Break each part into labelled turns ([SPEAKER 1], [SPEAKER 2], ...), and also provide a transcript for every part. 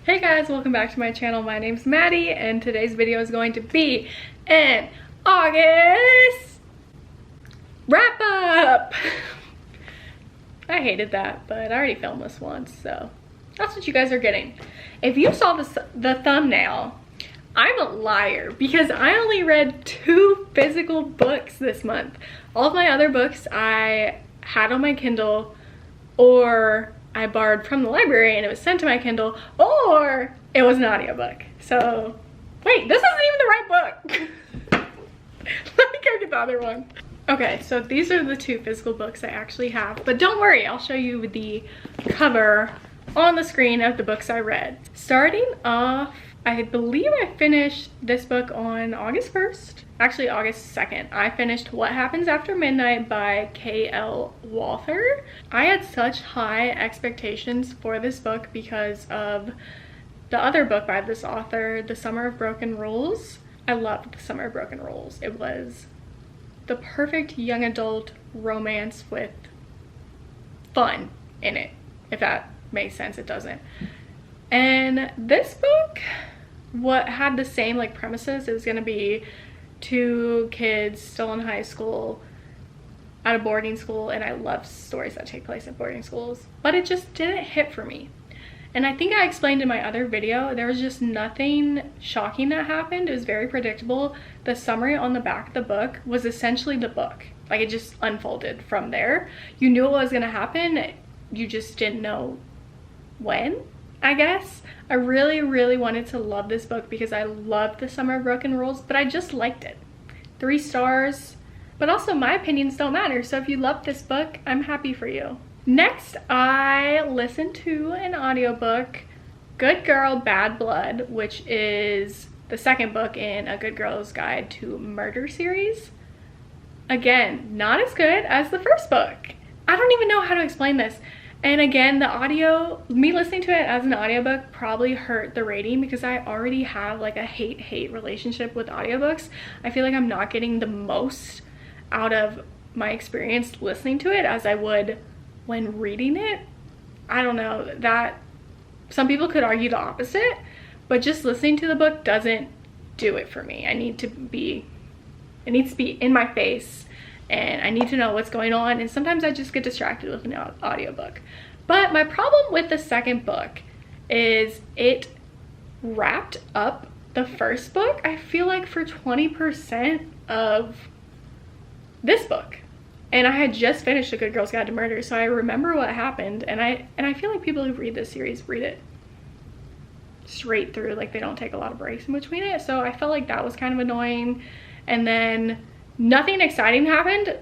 [SPEAKER 1] Hey guys, welcome back to my channel. My name's Maddie and today's video is going to be an August wrap up. I hated that, but I already filmed this once, so that's what you guys are getting. If you saw the thumbnail, I'm a liar because I only read 2 physical books this month. All of my other books I had on my Kindle, or I borrowed from the library and it was sent to my Kindle, or it was an audiobook. So, wait, this isn't even the right book. Let me go get the other one. Okay, so these are the 2 physical books I actually have, but don't worry, I'll show you the cover on the screen of the books I read. Starting off, I believe I finished this book on August 1st. Actually, August 2nd. I finished What Happens After Midnight by K.L. Walther. I had such high expectations for this book because of the other book by this author, The Summer of Broken Rules. I loved The Summer of Broken Rules. It was the perfect young adult romance with fun in it, if that makes sense. It doesn't. And this book, what had the same like premises. It was going to be 2 kids still in high school at a boarding school, and I love stories that take place at boarding schools, but it just didn't hit for me. And I think I explained in my other video, there was just nothing shocking that happened. It was very predictable. The summary on the back of the book was essentially the book. Like, it just unfolded from there. You knew what was going to happen, you just didn't know when, I guess. I really wanted to love this book because I loved The Summer of Broken Rules, but I just liked it. 3 stars. But also, my opinions don't matter, so if you love this book, I'm happy for you. Next, I listened to an audiobook, Good Girl, Bad Blood, which is the 2nd book in A Good Girl's Guide to Murder series. Again, not as good as the 1st book. I don't even know how to explain this. And again, the audio, me listening to it as an audiobook probably hurt the rating because I already have like a hate-hate relationship with audiobooks. I feel like I'm not getting the most out of my experience listening to it as I would when reading it. I don't know, that some people could argue the opposite, but just listening to the book doesn't do it for me. It needs to be in my face, and I need to know what's going on, and sometimes I just get distracted with an audiobook. But my problem with the 2nd book is it wrapped up the 1st book, I feel like, for 20% of this book. And I had just finished A Good Girl's Guide to Murder, so I remember what happened, and I feel like people who read this series read it straight through, like they don't take a lot of breaks in between it, so I felt like that was kind of annoying. And then nothing exciting happened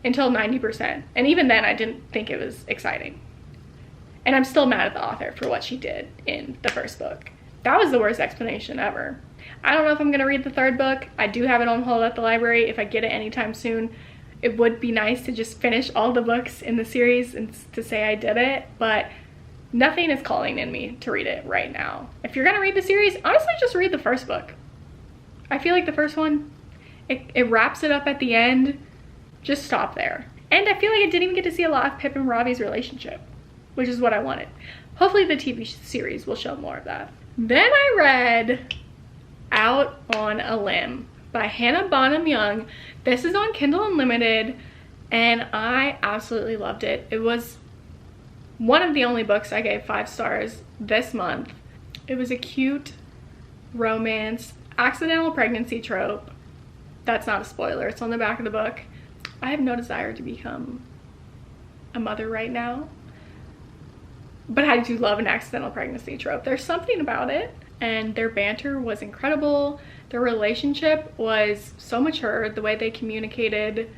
[SPEAKER 1] until 90%, and even then I didn't think it was exciting. And I'm still mad at the author for what she did in the 1st book. That was the worst explanation ever. I don't know if I'm gonna read the 3rd book. I do have it on hold at the library. If I get it anytime soon, it would be nice to just finish all the books in the series and to say I did it, but nothing is calling in me to read it right now. If you're gonna read the series, honestly just read the 1st book. I feel like the 1st one, it wraps it up at the end. Just stop there. And I feel like I didn't even get to see a lot of Pip and Robbie's relationship, which is what I wanted. Hopefully the TV series will show more of that. Then I read Out on a Limb by Hannah Bonham Young. This is on Kindle Unlimited, and I absolutely loved it. It was one of the only books I gave 5 stars this month. It was a cute romance, accidental pregnancy trope. That's not a spoiler, it's on the back of the book. I have no desire to become a mother right now, but I do love an accidental pregnancy trope. There's something about it, and their banter was incredible. Their relationship was so mature, the way they communicated,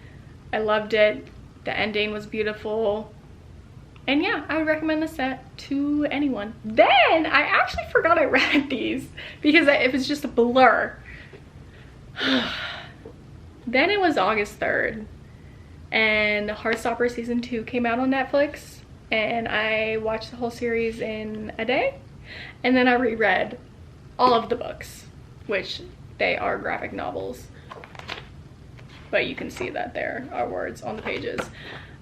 [SPEAKER 1] I loved it. The ending was beautiful. And yeah, I would recommend this set to anyone. Then I actually forgot I read these because it was just a blur. Then it was August 3rd, and Heartstopper season 2 came out on Netflix, and I watched the whole series in a day, and then I reread all of the books, which they are graphic novels, but you can see that there are words on the pages.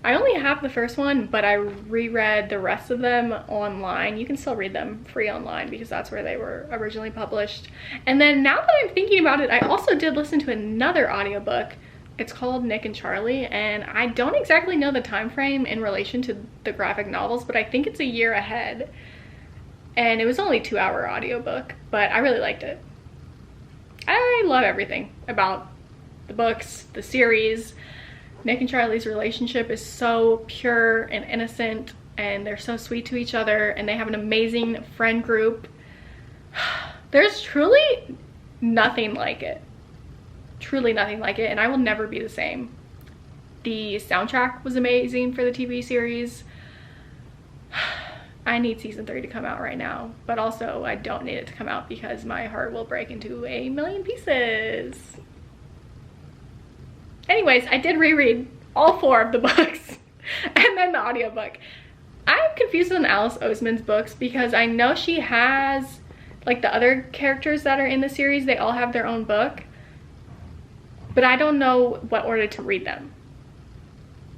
[SPEAKER 1] I only have the first one, but I reread the rest of them online. You can still read them free online because that's where they were originally published. And then now that I'm thinking about it, I also did listen to another audiobook. It's called Nick and Charlie, and I don't exactly know the time frame in relation to the graphic novels, but I think it's a year ahead. And it was only a 2-hour audiobook, but I really liked it. I love everything about the books, the series. Nick and Charlie's relationship is so pure and innocent, and they're so sweet to each other, and they have an amazing friend group. There's truly nothing like it. Truly nothing like it, and I will never be the same. The soundtrack was amazing for the TV series. I need season 3 to come out right now, but also I don't need it to come out because my heart will break into a million pieces. Anyways, I did reread all 4 of the books and then the audiobook. I'm confused on Alice Oseman's books because I know she has, like, the other characters that are in the series, they all have their own book, but I don't know what order to read them.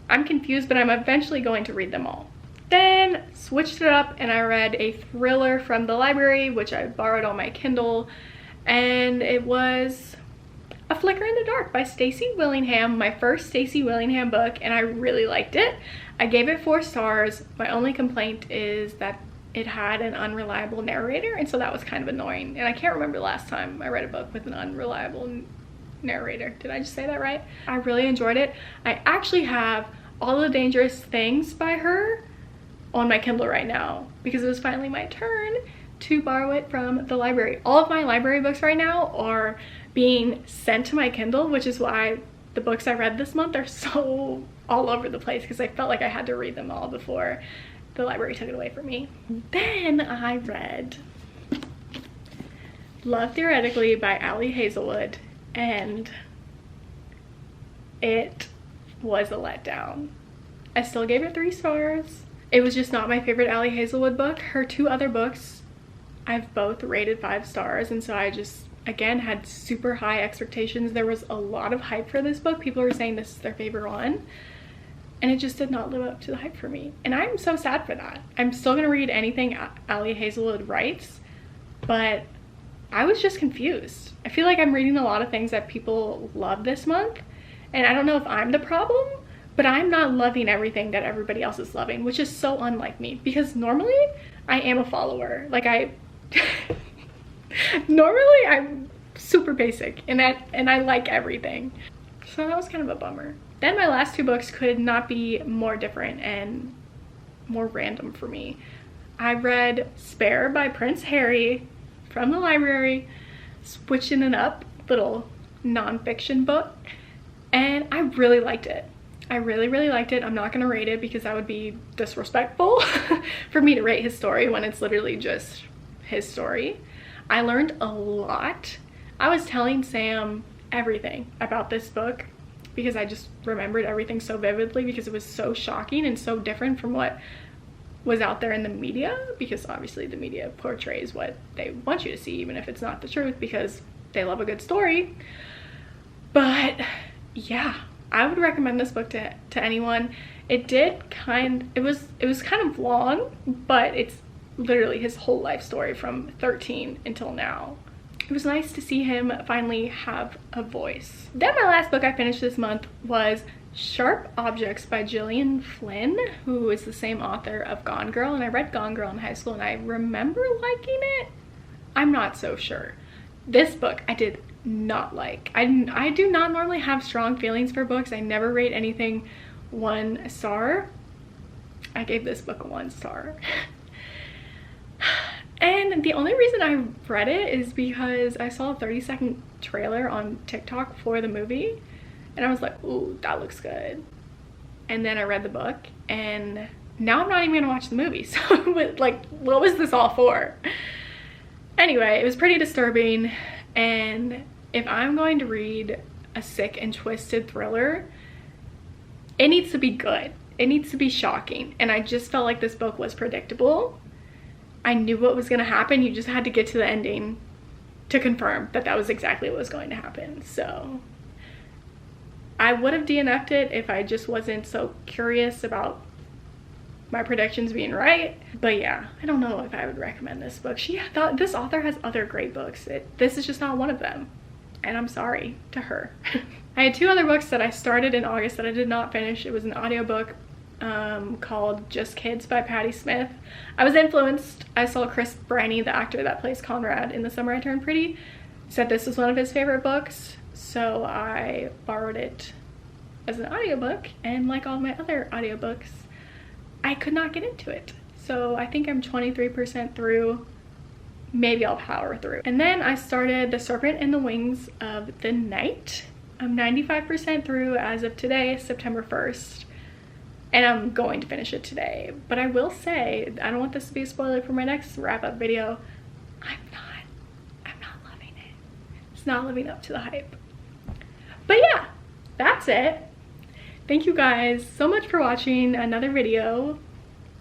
[SPEAKER 1] I'm confused, but I'm eventually going to read them all. Then switched it up and I read a thriller from the library, which I borrowed on my Kindle, and it was A Flicker in the Dark by Stacey Willingham, my first Stacey Willingham book, and I really liked it. I gave it 4 stars. My only complaint is that it had an unreliable narrator, and so that was kind of annoying. And I can't remember the last time I read a book with an unreliable narrator. Did I just say that right? I really enjoyed it. I actually have All the Dangerous Things by her on my Kindle right now because it was finally my turn to borrow it from the library. All of my library books right now are being sent to my Kindle, which is why the books I read this month are so all over the place, because I felt like I had to read them all before the library took it away from me. Then I read Love Theoretically by Ali Hazelwood, and it was a letdown. I still gave it 3 stars. It was just not my favorite Ali Hazelwood book. Her 2 other books I've both rated 5 stars, and so I just, again, had super high expectations. There was a lot of hype for this book. People were saying this is their favorite one, and it just did not live up to the hype for me, and I'm so sad for that. I'm still gonna read anything Ali Hazelwood writes, but I was just confused. I feel like I'm reading a lot of things that people love this month, and I don't know if I'm the problem, but I'm not loving everything that everybody else is loving, which is so unlike me, because normally I am a follower. Like, normally I'm super basic and I like everything. So that was kind of a bummer. Then my last 2 books could not be more different and more random for me. I read Spare by Prince Harry from the library, switching it up, little nonfiction book, and I really liked it. I really liked it. I'm not gonna rate it because that would be disrespectful for me to rate his story when it's literally just his story. I learned a lot. I was telling Sam everything about this book because I just remembered everything so vividly because it was so shocking and so different from what was out there in the media, because obviously the media portrays what they want you to see, even if it's not the truth, because they love a good story. But yeah, I would recommend this book to anyone. It was kind of long, but it's literally his whole life story from 13 until now. It was nice to see him finally have a voice. Then my last book I finished this month was Sharp Objects by Gillian Flynn, who is the same author of Gone Girl, and I read Gone Girl in high school and I remember liking it. I'm not so sure. This book I did not like. I do not normally have strong feelings for books. I never rate anything 1 star. I gave this book a 1 star. And the only reason I read it is because I saw a 30-second trailer on TikTok for the movie and I was like, ooh, that looks good. And then I read the book and now I'm not even gonna watch the movie. So like, what was this all for? Anyway, it was pretty disturbing, and if I'm going to read a sick and twisted thriller, it needs to be good. It needs to be shocking, and I just felt like this book was predictable. I knew what was going to happen. You just had to get to the ending to confirm that that was exactly what was going to happen. So I would have DNF'd it if I just wasn't so curious about my predictions being right. But yeah, I don't know if I would recommend this book. This author has other great books. This is just not one of them. And I'm sorry to her. I had 2 other books that I started in August that I did not finish. It was an audiobook called Just Kids by Patti Smith. I was influenced. I saw Chris Briney, the actor that plays Conrad in The Summer I Turned Pretty, said this was one of his favorite books. So I borrowed it as an audiobook, and like all my other audiobooks, I could not get into it. So I think I'm 23% through. Maybe I'll power through. And then I started The Serpent and the Wings of the Night. I'm 95% through as of today, September 1st. And I'm going to finish it today. But I will say, I don't want this to be a spoiler for my next wrap-up video. I'm not loving it. It's not living up to the hype. But yeah, that's it. Thank you guys so much for watching another video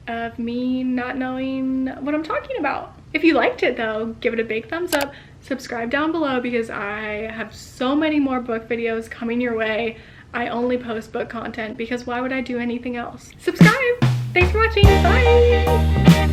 [SPEAKER 1] of me not knowing what I'm talking about. If you liked it though, give it a big thumbs up, subscribe down below because I have so many more book videos coming your way. I only post book content because why would I do anything else? Subscribe! Thanks for watching, bye!